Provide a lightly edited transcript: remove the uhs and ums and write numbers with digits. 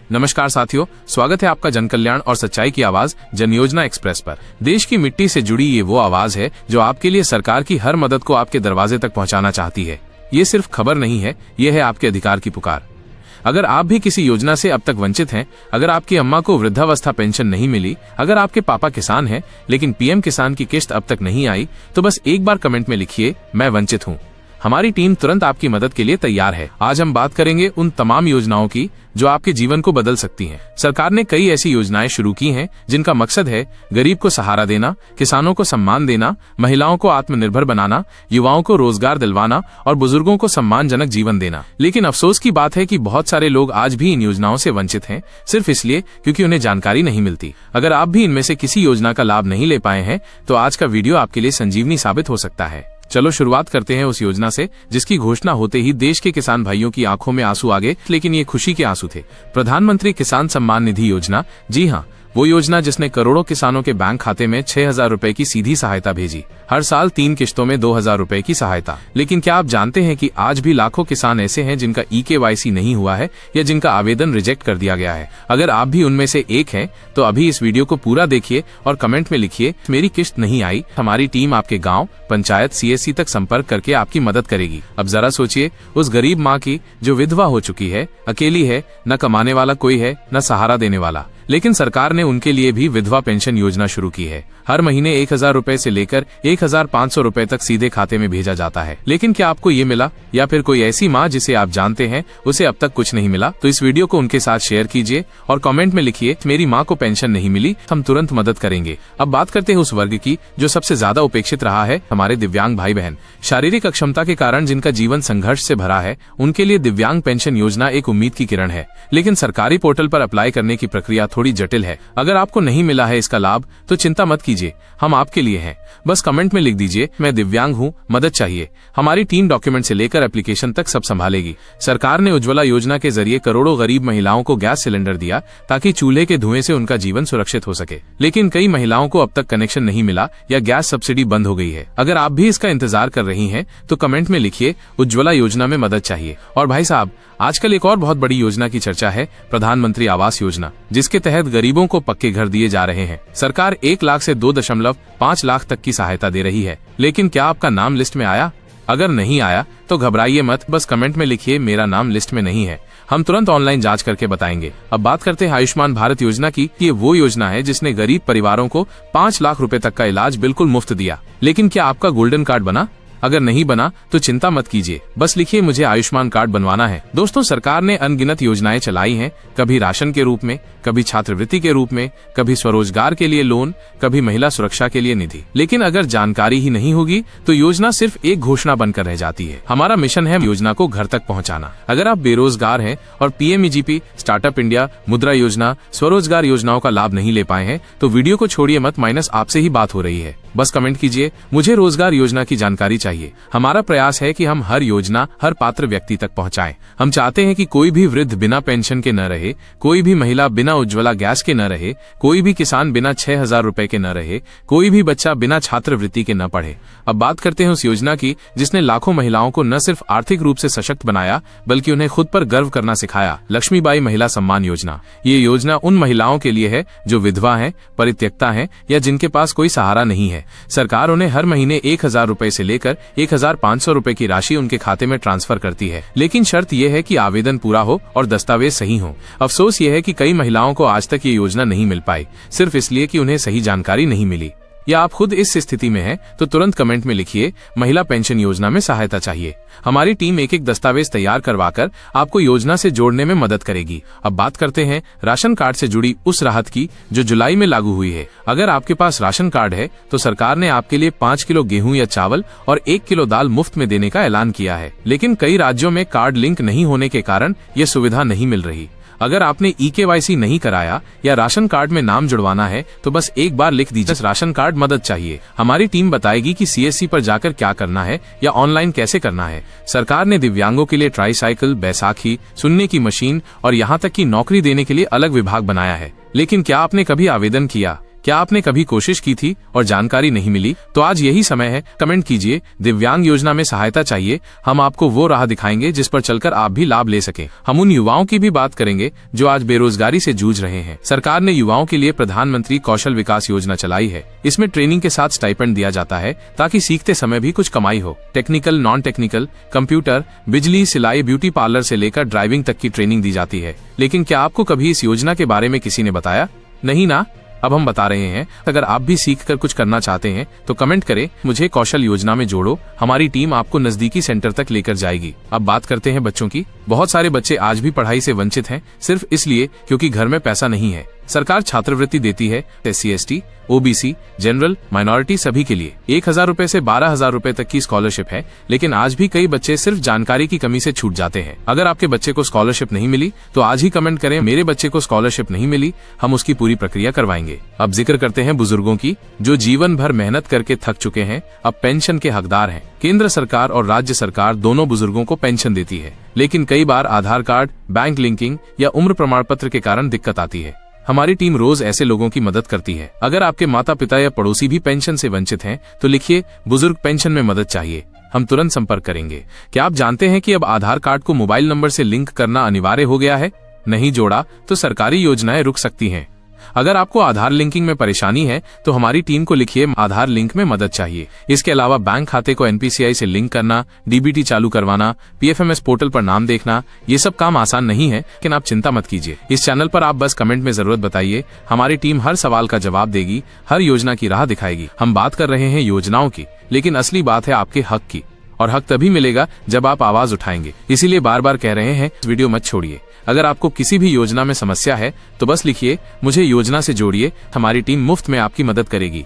नमस्कार साथियों, स्वागत है आपका जन कल्याण और सच्चाई की आवाज जन योजना एक्सप्रेस पर। देश की मिट्टी से जुड़ी ये वो आवाज है जो आपके लिए सरकार की हर मदद को आपके दरवाजे तक पहुंचाना चाहती है। ये सिर्फ खबर नहीं है, ये है आपके अधिकार की पुकार। अगर आप भी किसी योजना से अब तक वंचित हैं, अगर आपकी अम्मा को वृद्धावस्था पेंशन नहीं मिली, अगर आपके पापा किसान हैं लेकिन पीएम किसान की किस्त अब तक नहीं आई, तो बस एक बार कमेंट में लिखिए, मैं वंचित हूँ। हमारी टीम तुरंत आपकी मदद के लिए तैयार है। आज हम बात करेंगे उन तमाम योजनाओं की जो आपके जीवन को बदल सकती हैं। सरकार ने कई ऐसी योजनाएं शुरू की हैं जिनका मकसद है गरीब को सहारा देना, किसानों को सम्मान देना, महिलाओं को आत्मनिर्भर बनाना, युवाओं को रोजगार दिलवाना और बुजुर्गों को सम्मानजनक जीवन देना। लेकिन अफसोस की बात है कि बहुत सारे लोग आज भी इन योजनाओं से वंचित हैं, सिर्फ इसलिए क्योंकि उन्हें जानकारी नहीं मिलती। अगर आप भी इनमें से किसी योजना का लाभ नहीं ले पाए हैं तो आज का वीडियो आपके लिए संजीवनी साबित हो सकता है। चलो शुरुआत करते हैं उस योजना से जिसकी घोषणा होते ही देश के किसान भाइयों की आंखों में आंसू आ गए, लेकिन ये खुशी के आंसू थे। प्रधानमंत्री किसान सम्मान निधि योजना, जी हाँ, वो योजना जिसने करोड़ों किसानों के बैंक खाते में 6,000 रुपए की सीधी सहायता भेजी। हर साल 3 किश्तों में 2,000 रुपए की सहायता। लेकिन क्या आप जानते हैं कि आज भी लाखों किसान ऐसे हैं जिनका EKYC नहीं हुआ है या जिनका आवेदन रिजेक्ट कर दिया गया है। अगर आप भी उनमें से एक हैं तो अभी इस वीडियो को पूरा देखिए और कमेंट में लिखिए, मेरी किश्त नहीं आई। हमारी टीम आपके गाँव, पंचायत, CSC तक संपर्क करके आपकी मदद करेगी। अब जरा सोचिए उस गरीब माँ की जो विधवा हो चुकी है, अकेली है, न कमाने वाला कोई है, न सहारा देने वाला, लेकिन सरकार ने उनके लिए भी विधवा पेंशन योजना शुरू की है। हर महीने 1,000 रुपए से लेकर 1,500 रुपए तक सीधे खाते में भेजा जाता है। लेकिन क्या आपको ये मिला या फिर कोई ऐसी माँ जिसे आप जानते हैं उसे अब तक कुछ नहीं मिला? तो इस वीडियो को उनके साथ शेयर कीजिए और कमेंट में लिखिए, मेरी माँ को पेंशन नहीं मिली, हम तुरंत मदद करेंगे। अब बात करते हैं उस वर्ग की जो सबसे ज्यादा उपेक्षित रहा है, हमारे दिव्यांग भाई बहन। शारीरिक अक्षमता के कारण जिनका जीवन संघर्ष से भरा है, उनके लिए दिव्यांग पेंशन योजना एक उम्मीद की किरण है। लेकिन सरकारी पोर्टल पर अप्लाई करने की प्रक्रिया थोड़ी जटिल है। अगर आपको नहीं मिला है इसका लाभ तो चिंता मत कीजिए, हम आपके लिए हैं। बस कमेंट में लिख दीजिए, मैं दिव्यांग हूँ, मदद चाहिए। हमारी टीम डॉक्यूमेंट से लेकर एप्लीकेशन तक सब संभालेगी। सरकार ने उज्ज्वला योजना के जरिए करोड़ों गरीब महिलाओं को गैस सिलेंडर दिया ताकि चूल्हे के धुएं से उनका जीवन सुरक्षित हो सके। लेकिन कई महिलाओं को अब तक कनेक्शन नहीं मिला या गैस सब्सिडी बंद हो गई है। अगर आप भी इसका इंतजार कर रही हैं तो कमेंट में लिखिए, उज्ज्वला योजना में मदद चाहिए। और भाई साहब, आजकल एक और बहुत बड़ी योजना की चर्चा है, प्रधानमंत्री आवास योजना, जिसके तहत गरीबों को पक्के घर दिए जा रहे हैं। सरकार 1 लाख से 2.5 लाख तक की सहायता दे रही है। लेकिन क्या आपका नाम लिस्ट में आया? अगर नहीं आया तो घबराइए मत, बस कमेंट में लिखिए, मेरा नाम लिस्ट में नहीं है। हम तुरंत ऑनलाइन जांच करके बताएंगे। अब बात करते हैं आयुष्मान भारत योजना की। ये वो योजना है जिसने गरीब परिवारों को 5 लाख रुपए तक का इलाज बिल्कुल मुफ्त दिया। लेकिन क्या आपका गोल्डन कार्ड बना? अगर नहीं बना तो चिंता मत कीजिए, बस लिखिए, मुझे आयुष्मान कार्ड बनवाना है। दोस्तों, सरकार ने अनगिनत योजनाएं चलाई हैं, कभी राशन के रूप में, कभी छात्रवृत्ति के रूप में, कभी स्वरोजगार के लिए लोन, कभी महिला सुरक्षा के लिए निधि। लेकिन अगर जानकारी ही नहीं होगी तो योजना सिर्फ एक घोषणा बनकर रह जाती है। हमारा मिशन है योजना को घर तक पहुंचाना। अगर आप बेरोजगार हैं और PMEGP, स्टार्टअप इंडिया, मुद्रा योजना, स्वरोजगार योजनाओं का लाभ नहीं ले पाए हैं तो वीडियो को छोड़िए मत, माइनस आपसे ही बात हो रही है। बस कमेंट कीजिए, मुझे रोजगार योजना की जानकारी चाहिए। हमारा प्रयास है कि हम हर योजना हर पात्र व्यक्ति तक पहुंचाएं। हम चाहते हैं कि कोई भी वृद्ध बिना पेंशन के न रहे, कोई भी महिला बिना उज्ज्वला गैस के न रहे, कोई भी किसान बिना 6,000 रुपए के न रहे, कोई भी बच्चा बिना छात्रवृत्ति के न पढ़े। अब बात करते हैं उस योजना की जिसने लाखों महिलाओं को न सिर्फ आर्थिक रूप से सशक्त बनाया बल्कि उन्हें खुद पर गर्व करना सिखाया। लक्ष्मीबाई महिला सम्मान योजना। ये योजना उन महिलाओं के लिए है जो विधवा हैं, परित्यक्ता हैं या जिनके पास कोई सहारा नहीं है। सरकार उन्हें हर महीने 1,000 रुपए से लेकर 1,500 रुपए की राशि उनके खाते में ट्रांसफर करती है। लेकिन शर्त यह है कि आवेदन पूरा हो और दस्तावेज सही हो। अफसोस यह है कि कई महिलाओं को आज तक ये योजना नहीं मिल पाई, सिर्फ इसलिए कि उन्हें सही जानकारी नहीं मिली। या आप खुद इस स्थिति में हैं तो तुरंत कमेंट में लिखिए, महिला पेंशन योजना में सहायता चाहिए। हमारी टीम एक एक दस्तावेज तैयार करवाकर आपको योजना से जोड़ने में मदद करेगी। अब बात करते हैं राशन कार्ड से जुड़ी उस राहत की जो जुलाई में लागू हुई है। अगर आपके पास राशन कार्ड है तो सरकार ने आपके लिए 5 किलो गेहूं या चावल और 1 किलो दाल मुफ्त में देने का ऐलान किया है। लेकिन कई राज्यों में कार्ड लिंक नहीं होने के कारण ये सुविधा नहीं मिल रही। अगर आपने EKYC नहीं कराया या राशन कार्ड में नाम जुड़वाना है तो बस एक बार लिख दीजिए, राशन कार्ड मदद चाहिए। हमारी टीम बताएगी कि CSC पर जाकर क्या करना है या ऑनलाइन कैसे करना है। सरकार ने दिव्यांगों के लिए ट्राईसाइकिल, बैसाखी, सुनने की मशीन और यहाँ तक कि नौकरी देने के लिए अलग विभाग बनाया है। लेकिन क्या आपने कभी आवेदन किया? क्या आपने कभी कोशिश की थी और जानकारी नहीं मिली? तो आज यही समय है, कमेंट कीजिए। दिव्यांग योजना में सहायता चाहिए, हम आपको वो राह दिखाएंगे जिस पर चलकर आप भी लाभ ले सकें। हम उन युवाओं की भी बात करेंगे जो आज बेरोजगारी से जूझ रहे हैं। सरकार ने युवाओं के लिए प्रधानमंत्री कौशल विकास योजना चलाई है। इसमें ट्रेनिंग के साथ स्टाइपेंड दिया जाता है ताकि सीखते समय भी कुछ कमाई हो। टेक्निकल, नॉन टेक्निकल, कंप्यूटर, बिजली, सिलाई, ब्यूटी पार्लर से लेकर ड्राइविंग तक की ट्रेनिंग दी जाती है। लेकिन क्या आपको कभी इस योजना के बारे में किसी ने बताया? नहीं ना? अब हम बता रहे हैं। अगर आप भी सीख कर कुछ करना चाहते हैं तो कमेंट करें, मुझे कौशल योजना में जोड़ो। हमारी टीम आपको नजदीकी सेंटर तक लेकर जाएगी। अब बात करते हैं बच्चों की। बहुत सारे बच्चे आज भी पढ़ाई से वंचित हैं, सिर्फ इसलिए क्योंकि घर में पैसा नहीं है। सरकार छात्रवृत्ति देती है SC, ST, OBC, general, minority सभी के लिए। 1,000 रुपए से 12,000 रुपए तक की स्कॉलरशिप है। लेकिन आज भी कई बच्चे सिर्फ जानकारी की कमी से छूट जाते हैं। अगर आपके बच्चे को स्कॉलरशिप नहीं मिली तो आज ही कमेंट करें, मेरे बच्चे को स्कॉलरशिप नहीं मिली, हम उसकी पूरी प्रक्रिया करवाएंगे। अब जिक्र करते हैं बुजुर्गों की, जो जीवन भर मेहनत करके थक चुके हैं, अब पेंशन के हकदार हैं। केंद्र सरकार और राज्य सरकार दोनों बुजुर्गों को पेंशन देती है, लेकिन कई बार आधार कार्ड, बैंक लिंकिंग या उम्र प्रमाण पत्र के कारण दिक्कत आती है। हमारी टीम रोज ऐसे लोगों की मदद करती है। अगर आपके माता पिता या पड़ोसी भी पेंशन से वंचित हैं, तो लिखिए, बुजुर्ग पेंशन में मदद चाहिए, हम तुरंत संपर्क करेंगे। क्या आप जानते हैं कि अब आधार कार्ड को मोबाइल नंबर से लिंक करना अनिवार्य हो गया है? नहीं जोड़ा तो सरकारी योजनाएं रुक सकती हैं। अगर आपको आधार लिंकिंग में परेशानी है तो हमारी टीम को लिखिए, आधार लिंक में मदद चाहिए। इसके अलावा बैंक खाते को NPCI से लिंक करना, DBT चालू करवाना, PFMS पोर्टल पर नाम देखना, ये सब काम आसान नहीं है, लेकिन आप चिंता मत कीजिए। इस चैनल पर आप बस कमेंट में जरूरत बताइए, हमारी टीम हर सवाल का जवाब देगी, हर योजना की राह दिखाएगी। हम बात कर रहे हैं योजनाओं की, लेकिन असली बात है आपके हक की, और हक तभी मिलेगा जब आप आवाज उठाएंगे। इसीलिए बार बार कह रहे हैं, वीडियो मत छोड़िए। अगर आपको किसी भी योजना में समस्या है तो बस लिखिए, मुझे योजना से जोड़िए, हमारी टीम मुफ्त में आपकी मदद करेगी।